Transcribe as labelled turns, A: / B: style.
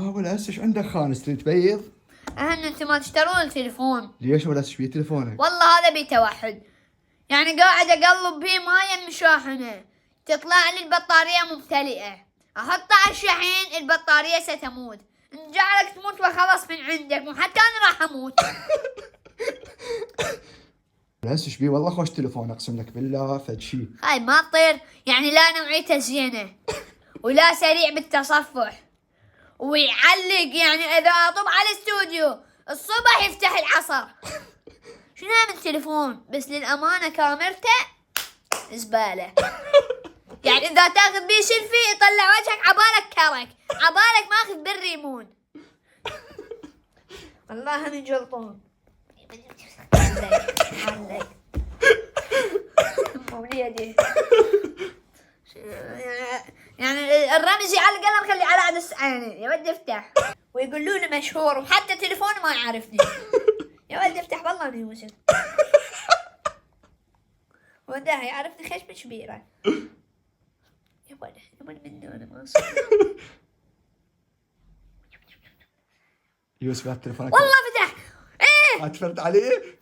A: والهسه ايش عندك خانس تبيض؟
B: أهم أنتم ما تشترون التليفون.
A: ليش ولا ايش فيه تليفونك؟
B: والله هذا بيه توحد، يعني قاعد أقلب بيه ما يم شاحنة، تطلع لي البطارية ممتلئة، أحطها على الشحن البطارية ستموت، إن جعلك تموت وخلص من عندك، مو حتى أنا راح أموت.
A: هسه ايش بيه والله خوش تليفون اقسم لك بالله فد شي.
B: هاي ما تطير، يعني لا نوعيته زينة ولا سريع بالتصفح ويعلق، يعني إذا أطب على الاستوديو الصبح يفتح العصر. شنو من تليفون بس للأمانة كاميرته زبالة. يعني إذا تاخذ بيه سيلفي يطلع وجهك عبالك كرك، عبالك ماخذ بالريمون. والله من جلطون. علق موليدي. يعني الرمزي على القلم خلي على عد السعاني يا ولد افتح، ويقولوا لي مشهور وحتى تليفون ما يعرفني. يا ولد افتح والله اني يوسف. وده يعرفني خيش بشبيره. يا ولد مني انا ما أصير.
A: يوسف هات تليفونك
B: والله فتح. ايه
A: هات فرد عليه.